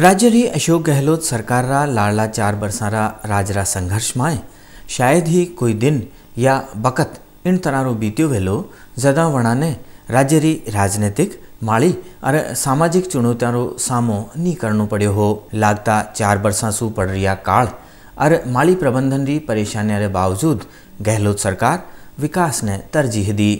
राज्य री अशोक गहलोत सरकार रा लाडला 4 वर्षारा राजरा संघर्ष माए शायद ही कोई दिन या बकत इन तरारो बीत्यो वेलो जदा वणाने राज्य री राजनीतिक माड़ी और सामाजिक चुनौतियों सामो नी करनो पड़ो हो। लागता 4 वर्षा सु पड़ रिया काल और माड़ी प्रबंधन री परेशानियों रे बावजूद गहलोत सरकार विकास ने तरजीह दी।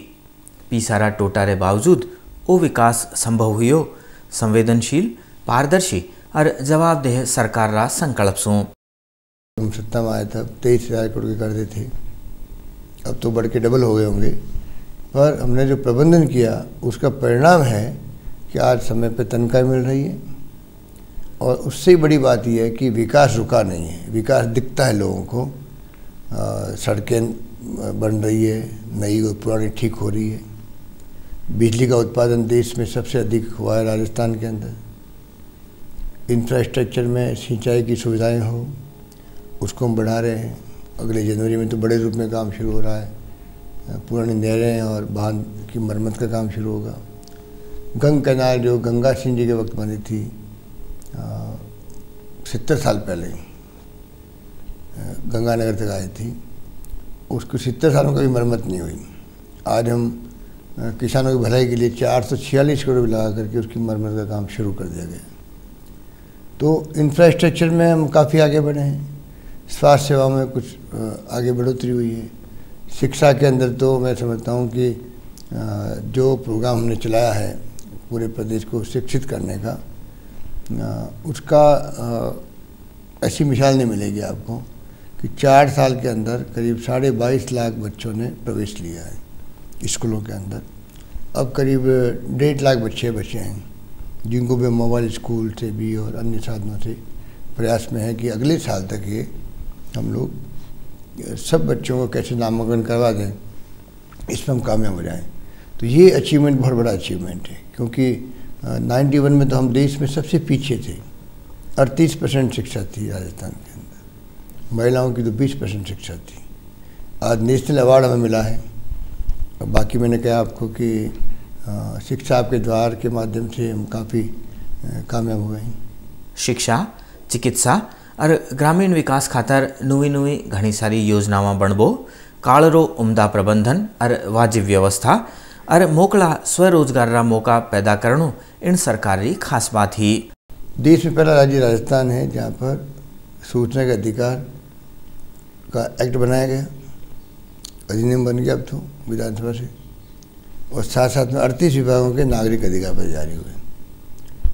पीसारा टोटा रे बावजूद वो विकास संभव हुयो संवेदनशील, पारदर्शी और जवाबदेह सरकार रा संकल्प सु। हम सत्ता में आए तब 23,000 करोड़ के कर्जे थे, अब तो बढ़ के डबल हो गए होंगे। पर हमने जो प्रबंधन किया उसका परिणाम है कि आज समय पे तनख्वाह मिल रही है और उससे बड़ी बात यह है कि विकास रुका नहीं है, विकास दिखता है लोगों को। सड़कें बन रही है, नई और पुरानी ठीक हो रही है। बिजली का उत्पादन देश में सबसे अधिक हुआ है राजस्थान के अंदर। इंफ्रास्ट्रक्चर में सिंचाई की सुविधाएं हो उसको हम बढ़ा रहे हैं। अगले जनवरी में तो बड़े रूप में काम शुरू हो रहा है। पुरानी नहरें और बांध की मरम्मत का काम शुरू होगा। गंग कैनाल जो गंगा सिंह जी के वक्त बनी थी 70 साल पहले गंगानगर तक आई थी, उसको 70 सालों का भी मरम्मत नहीं हुई। आज हम किसानों की भलाई के लिए 446 करोड़ लगा करके उसकी मरम्मत का काम शुरू कर दिया गया। तो इंफ्रास्ट्रक्चर में हम काफ़ी आगे बढ़े हैं। स्वास्थ्य सेवा में कुछ आगे बढ़ोतरी हुई है। शिक्षा के अंदर तो मैं समझता हूँ कि जो प्रोग्राम हमने चलाया है पूरे प्रदेश को शिक्षित करने का, उसका ऐसी मिसाल नहीं मिलेगी आपको कि 4 साल के अंदर करीब 22.5 लाख बच्चों ने प्रवेश लिया है स्कूलों के अंदर। अब करीब 1.5 लाख बच्चे बचे हैं जिनको भी मोबाइल स्कूल से भी और अन्य साधनों से प्रयास में है कि अगले साल तक ये हम लोग सब बच्चों को कैसे नामांकन करवा दें, इसमें हम कामयाब हो जाएं। तो ये अचीवमेंट बहुत बड़ा अचीवमेंट है, क्योंकि 91 में तो हम देश में सबसे पीछे थे। 38% शिक्षा थी राजस्थान के अंदर, महिलाओं की तो 20% शिक्षा थी। आज नेशनल अवार्ड हमें मिला है। और बाकी मैंने कहा आपको कि शिक्षा आपके द्वार के माध्यम से हम काफ़ी कामयाब हुए हैं। शिक्षा, चिकित्सा और ग्रामीण विकास खातर नवी घनी सारी योजनावां बनबो, काळरो उम्दा प्रबंधन और वाजिब व्यवस्था और मोकला स्वरोजगार रा मौका पैदा करनो इन सरकार री खास बात ही। देश में पहला राज्य राजस्थान है जहाँ पर सूचना के अधिकार का एक्ट बनाया गया, अधिनियम बन गया अब तो विधानसभा से, और साथ साथ में 38 विभागों के नागरिक अधिकार पर जारी हुए।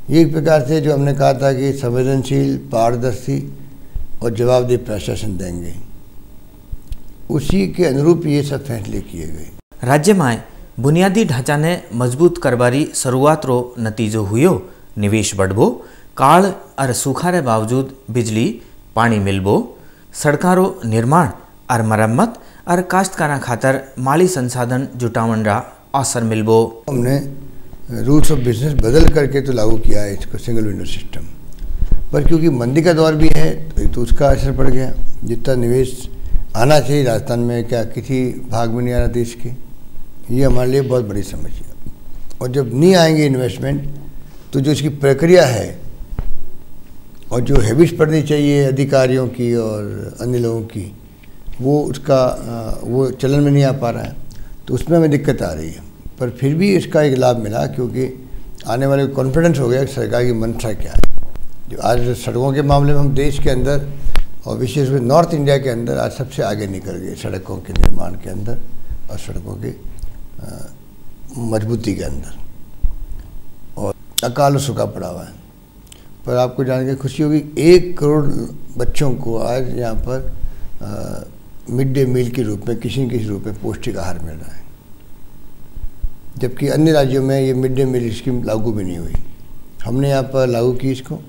ये एक प्रकार से जो हमने कहा था कि संवेदनशील, पारदर्शी और जवाबदेह प्रशासन देंगे, उसी के अनुरूप ये सब फैसले किए गए। राज्य में बुनियादी ढांचा ने मजबूत करबारी शुरुआत रो नतीजो हुयो निवेश बढ़बो, काल और सूखा रे बावजूद बिजली पानी मिलबो, सड़कारो निर्माण और मरम्मत और काश्तकारा खातर माली संसाधन जुटावन रा अवसर मिलबो। हमने रूल्स ऑफ बिजनेस बदल करके तो लागू किया है इसको, सिंगल विंडो सिस्टम, पर क्योंकि मंदी का दौर भी है तो उसका असर पड़ गया। जितना निवेश आना चाहिए राजस्थान में क्या किसी भाग में नहीं आ रहा देश के, ये हमारे लिए बहुत बड़ी समस्या। और जब नहीं आएंगे इन्वेस्टमेंट तो जो इसकी प्रक्रिया है और जो हैबिट्स पड़नी चाहिए अधिकारियों की और अन्य लोगों की, वो उसका वो चलन में नहीं आ पा रहा है, तो उसमें हमें दिक्कत आ रही है। पर फिर भी इसका एक लाभ मिला, क्योंकि आने वाले कॉन्फिडेंस हो गया कि सरकार की मंशा क्या है। जो आज सड़कों के मामले में हम देश के अंदर और विशेष रूप से नॉर्थ इंडिया के अंदर आज सबसे आगे निकल गए सड़कों के निर्माण के अंदर और सड़कों के मजबूती के अंदर, और अकाल सूखा पड़ा हुआ है। पर आपको जान के खुशी होगी 1 करोड़ बच्चों को आज यहाँ पर मिड डे मील के रूप में किसी न किसी रूप में पौष्टिक आहार मिल रहा है, जबकि अन्य राज्यों में ये मिड डे मील स्कीम लागू भी नहीं हुई। हमने यहाँ पर लागू की इसको,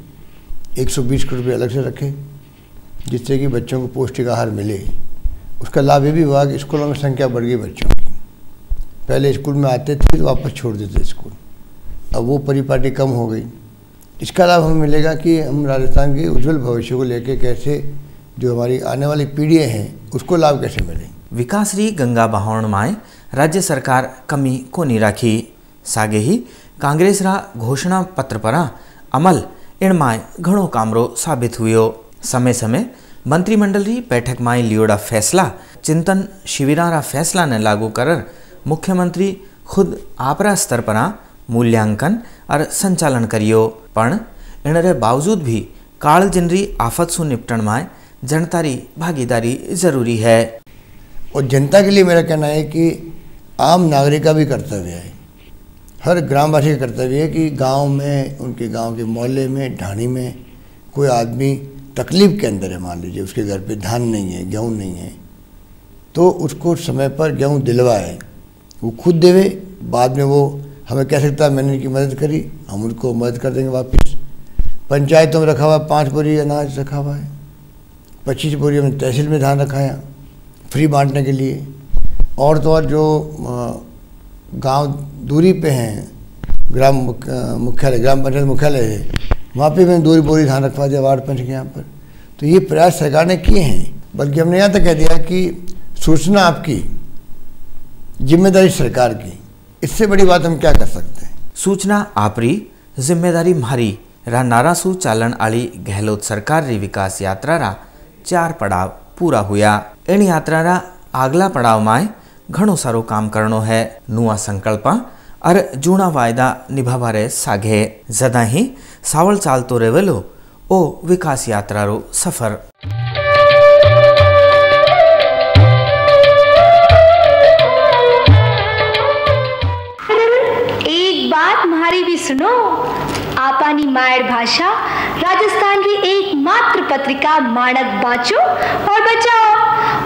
120 करोड़ रुपये अलग से रखे जिससे कि बच्चों को पौष्टिक आहार मिले। उसका लाभ ये भी हुआ कि स्कूलों में संख्या बढ़ गई बच्चों की। पहले स्कूल में आते थे तो वापस छोड़ देते स्कूल, अब वो परिपाटी कम हो गई। इसका लाभ हमें मिलेगा कि हम राजस्थान के उज्जवल भविष्य को लेकर कैसे जो हमारी आने वाली पीढ़ियाँ हैं उसको लाभ कैसे मिले। विकास री गंगा बहावण माए राज्य सरकार कमी को नहीं राखी। सागे ही कांग्रेस रा घोषणा पत्र पर अमल इनमाय घणो कामरो साबित हुयो। समय समय मंत्रिमंडल री बैठक में लियोड़ा फैसला चिंतन शिविरा रा फैसला ने लागू कर मुख्यमंत्री खुद आपरा स्तर पर मूल्यांकन और संचालन करियो, पण इनरे बावजूद भी काल जिनरी आफत से निपटन में जनता री भागीदारी जरूरी है। और जनता के लिए मेरा कहना है कि आम नागरिक का भी कर्तव्य है, हर ग्रामवासी का कर्तव्य है कि गांव में, उनके गांव के मोहल्ले में, ढाणी में कोई आदमी तकलीफ के अंदर है, मान लीजिए उसके घर पे धान नहीं है, गेहूँ नहीं है, तो उसको समय पर गेहूँ दिलवाए, वो खुद देवे। बाद में वो हमें कह सकता है मैंने उनकी मदद करी, हम उनको मदद कर देंगे वापस। पंचायतों में रखा हुआ 5 बोरी अनाज रखा हुआ है, 25 बोरी हमने तहसील में धान रखा है फ्री बांटने के लिए। और तो और जो गांव दूरी पे हैं, ग्राम मुख्यालय, ग्राम पंचायत मुख्यालय है, वहाँ पे मैंने 2 बोरी धान रखवा दिया वार्ड पंच के यहाँ पर। तो ये प्रयास सरकार ने किए हैं, बल्कि हमने यहाँ तक कह दिया कि सूचना आपकी, जिम्मेदारी सरकार की, इससे बड़ी बात हम क्या कर सकते हैं। सूचना आपरी जिम्मेदारी म्हारी रा नारासू चालन आली गहलोत सरकार री विकास यात्रा रा 4 पड़ाव पूरा हुआ। इन यात्रा रा आगला पड़ाव में घणो सारो काम करनो है। नुआ संकल्पा और जूना वायदा निभावा रे सागे जदा ही सावल चालतो रेवेलो ओ विकास यात्रा रो सफर। एक बात हमारी भी सुनो, आपानी मायर भाषा राजस्थान की एकमात्र पत्रिका मानक बाँचो और बचाओ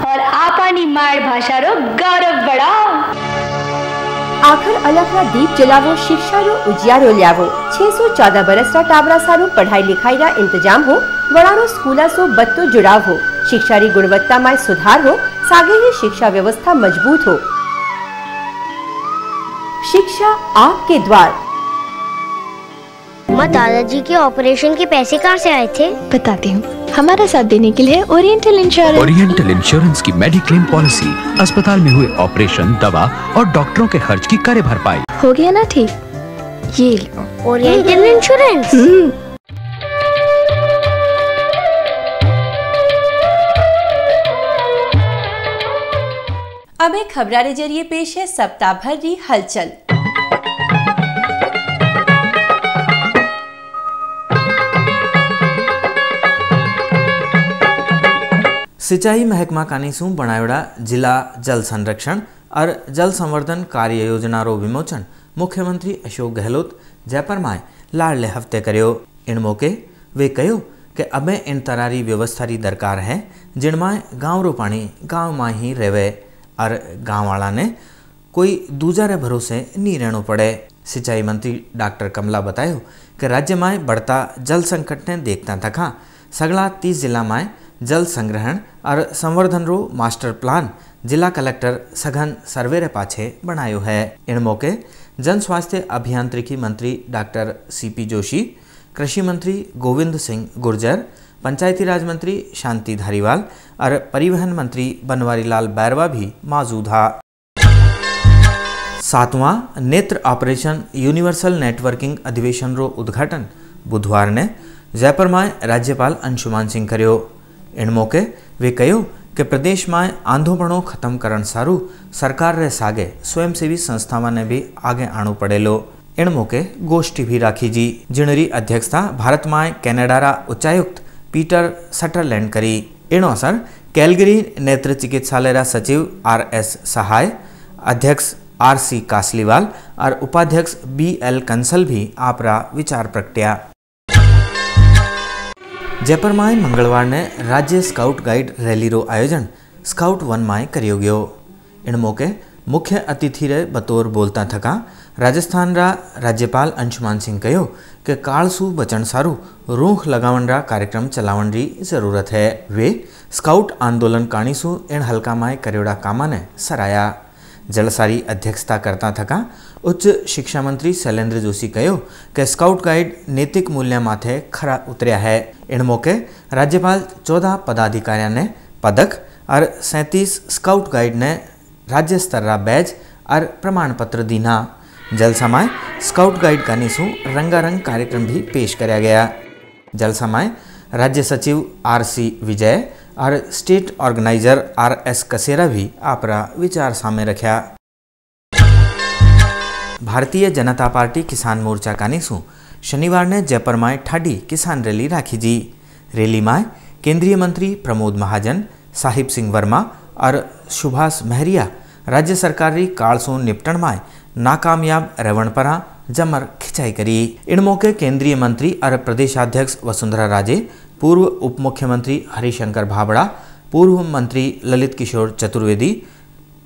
और आपानी मायर भाषा रो गौरव बढ़ाओ। आखर अलग रा दीप जलावो, शिक्षा रो उजियारो ल्यावो। 614 बरस रा टाबरा सारो पढ़ाई लिखाई रा इंतजाम हो, वड़ारो स्कूला सो बत्तो जुड़ाव हो, शिक्षा री गुणवत्ता में सुधार हो, सागे ही शिक्षा व्यवस्था मजबूत हो। शिक्षा आपके द्वार। माँ, दादाजी के ऑपरेशन के पैसे कहाँ से आए थे? बताती हूँ। हमारा साथ देने के लिए ओरिएंटल इंश्योरेंस। ओरिएंटल इंश्योरेंस की मेडिक्लेम पॉलिसी अस्पताल में हुए ऑपरेशन, दवा और डॉक्टरों के खर्च की करे भरपाई। हो गया ना ठीक? ये लो ओरिएंटल इंश्योरेंस। अब एक खबरां के जरिए पेश है सप्ताह भर की हलचल। सिंचाई महकमा कानीसू बनायोड़ा जिला जल संरक्षण और जल संवर्धन कार्य योजना रो विमोचन मुख्यमंत्री अशोक गहलोत जयपुर में लाडले हफ्ते करो। इन मौके वे कहो कि अबे इन तरारी व्यवस्था री दरकार है जिनमें गाँव रो पानी गाँव में ही रहे और गाँव वाला ने कोई दूजा रे भरोसे नहीं रहना पड़े। सिंचाई मंत्री डॉक्टर कमला बतायो कि राज्य में बढ़ता जल संकट ने देखता थका सगला 30 जिला में जल संग्रहण और संवर्धन रो मास्टर प्लान जिला कलेक्टर सघन सर्वे रे पाछे बनायो है। इन मौके जन स्वास्थ्य अभियांत्रिकी मंत्री डॉक्टर CP जोशी, कृषि मंत्री गोविंद सिंह गुर्जर, पंचायती राज मंत्री शांति धारीवाल और परिवहन मंत्री बनवारी लाल बैरवा भी मौजूद था। 7वां नेत्र ऑपरेशन यूनिवर्सल नेटवर्किंग अधिवेशन रो उद्घाटन बुधवार ने जयपुर में राज्यपाल अंशुमान सिंह करो। इन मौके वे कहो कि प्रदेश में आंधोपणो खत्म करन सारू सरकार रे सागे स्वयंसेवी संस्थावां ने भी आगे आणु पड़ेलो। इन मौके गोष्ठी भी राखी जी, जिनरी अध्यक्षता भारत में कैनेडा रा उच्चायुक्त पीटर सटरलैंड करी। इन अवसर कैलगरी नेत्र चिकित्सालय रा सचिव RS सहाय, अध्यक्ष RC कासलीवाल और उपाध्यक्ष BL कंसल भी आपरा विचार प्रगट्या। जयपुर में मंगलवार ने राज्य स्काउट गाइड रैली रो आयोजन स्काउट 1 में करियो गयो। इन मौके मुख्य अतिथि रे बतौर बोलता थका राजस्थान रा राज्यपाल अंशुमान सिंह कहो कि कालसू बचन सारू रूख लगावन रा कार्यक्रम चलावन री जरूरत है। वे स्काउट आंदोलन काणीसू इन हल्का में करियोड़ा कामा ने सराया। जलसारी अध्यक्षता करता थका उच्च शिक्षा मंत्री शैलेंद्र जोशी कहो कि स्काउट गाइड नैतिक मूल्य माथे खरा उतरिया है। इन मौके राज्यपाल 14 पदाधिकारियों ने पदक और 37 स्काउट गाइड ने राज्य स्तर रा बैज और प्रमाण पत्र दीना। जलसा में स्काउट गाइड का निशु रंगारंग कार्यक्रम भी पेश कराया गया। जलसा में राज्य सचिव RC विजय और स्टेट ऑर्गेनाइजर RS कसेरा भी आपरा विचार सामने रखा। भारतीय जनता पार्टी किसान मोर्चा कानीसू शनिवार ने जयपुर में ठाडी किसान रैली राखी जी। रैली में केंद्रीय मंत्री प्रमोद महाजन, साहिब सिंह वर्मा और सुभाष महरिया राज्य सरकारी काल सु निपटण में नाकामयाब रहण पर जमर खिंचाई करी। इन मौके केंद्रीय मंत्री और प्रदेशाध्यक्ष वसुंधरा राजे, पूर्व उप मुख्यमंत्री हरिशंकर भाबड़ा, पूर्व मंत्री ललित किशोर चतुर्वेदी,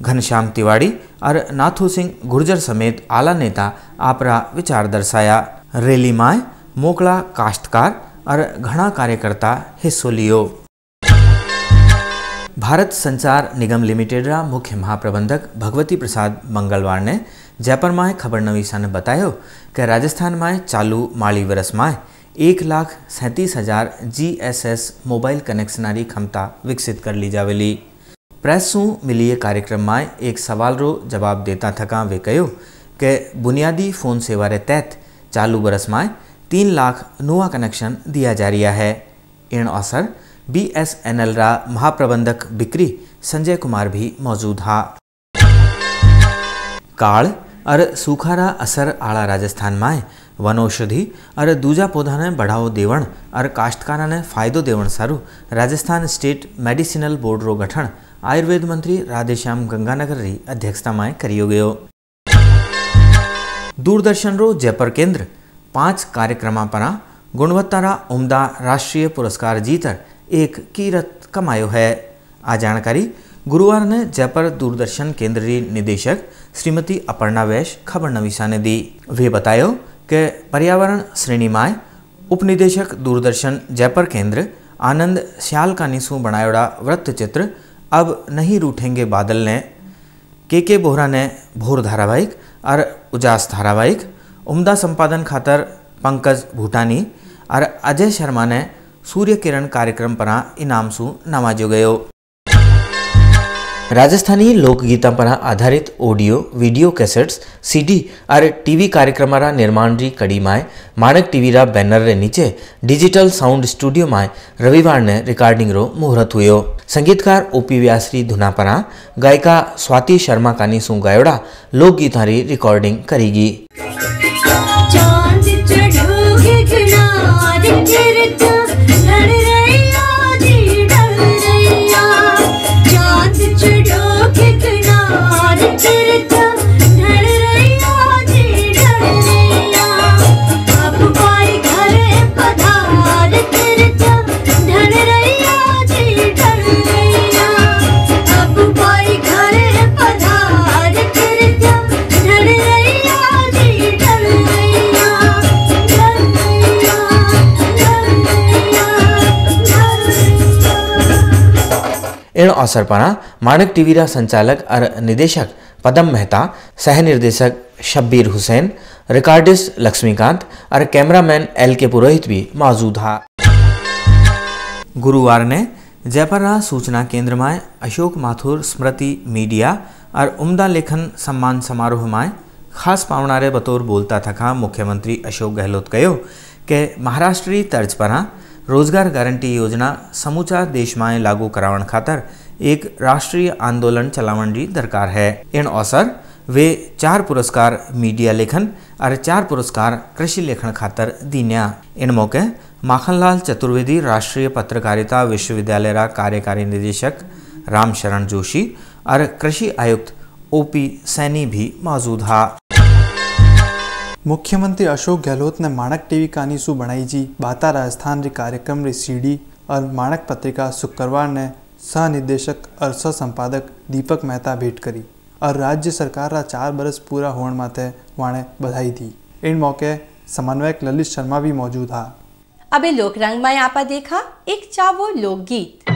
घनश्याम तिवाड़ी और नाथू सिंह गुर्जर समेत आला नेता आपरा विचार दर्शाया। रैली में मोकला काश्तकार और घना कार्यकर्ता हिस्सों लियो। भारत संचार निगम लिमिटेड रा मुख्य महाप्रबंधक भगवती प्रसाद मंगलवार ने जयपुर में खबर नवीसा ने बताया कि राजस्थान में चालू माली वर्ष में 1,37,000 GSS मोबाइल कनेक्शनारी क्षमता विकसित कर ली जावेली। प्रेस सु मिली कार्यक्रम में एक सवाल रो जवाब देता थका वे कहो कि बुनियादी फोन सेवा रे तहत चालू वर्ष में 3 लाख नुआ कनेक्शन दिया जा रहा है। इन अवसर BSNL रा महाप्रबंधक बिक्री संजय कुमार भी मौजूद हा। काल और सूखारा असर आला राजस्थान में वनौषधि और दूजा पौधा ने बढ़ावो देवण और काश्तकारा ने फायदो देवण सारू राजस्थान स्टेट मेडिसिनल बोर्ड रो गठन आयुर्वेद मंत्री राधेश्याम गंगानगर री अध्यक्षता में करियो गयो। दूरदर्शन रो जयपुर केंद्र 5 कार्यक्रम पर गुणवत्ता उम्दा राष्ट्रीय पुरस्कार जीतर एक कीरत कमायो है। आ जानकारी गुरुवार ने जयपुर दूरदर्शन केंद्र की निदेशक श्रीमती अपर्णा वैश खबर नवीसा ने दी। वे बतायो कि पर्यावरण श्रेणी में उपनिदेशक दूरदर्शन जयपुर केंद्र आनंद श्याल का निसू बनायोड़ा वृत्त चित्र अब नहीं रूठेंगे बादल ने, के बोहरा ने भोर धारावाहिक और उजास धारावाहिक, उम्दा संपादन खातर पंकज भूटानी और अजय शर्मा ने सूर्य किरण कार्यक्रम पर इनाम सु नवाजो गयो। राजस्थानी लोकगीता पर आधारित ऑडियो वीडियो कैसेट्स CD और टीवी कार्यक्रम रा निर्माण री कड़ी में माणक टीवी रा बैनर रे नीचे डिजिटल साउंड स्टूडियो में रविवार ने रिकॉर्डिंग रो मुहूर्त हुयो। संगीतकार OP व्यास री धुना पर गायिका स्वाति शर्मा कानी सु गायोड़ा लोकगीता री रिकॉर्डिंग करेगी। इन अवसर पर माणक टीवी रा संचालक और निदेशक पदम मेहता, सह निर्देशक शब्बीर हुसैन, रिकॉर्डिस्ट लक्ष्मीकांत और कैमरामैन LK पुरोहित भी मौजूद हा। गुरुवार ने जयपुर सूचना केंद्र में अशोक माथुर स्मृति मीडिया और उम्दा लेखन सम्मान समारोह में खास पावनारे बतौर बोलता थका मुख्यमंत्री अशोक गहलोत कहो कि महाराष्ट्री तर्ज पर रोजगार गारंटी योजना समूचा देश में लागू करावण खातर एक राष्ट्रीय आंदोलन चलावण री दरकार है। इन अवसर वे 4 पुरस्कार मीडिया लेखन और 4 पुरस्कार कृषि लेखन खातर दीन्या। इन मौके माखनलाल चतुर्वेदी राष्ट्रीय पत्रकारिता विश्वविद्यालय रा कार्यकारी निदेशक रामशरण जोशी और कृषि आयुक्त OP सैनी भी मौजूद हा। मुख्यमंत्री अशोक गहलोत ने माणक टीवी कानीसू बनाई जी बाता राजस्थान री कार्यक्रम री CD और माणक पत्रिका शुक्रवार ने सह निदेशक और सह संपादक दीपक मेहता भेंट करी और राज्य सरकार रा 4 बरस पूरा होने माते वाणे बधाई दी। इन मौके समन्वयक ललित शर्मा भी मौजूद हा। अबे लोक रंग में आपा देखा एक चावो लोकगीत।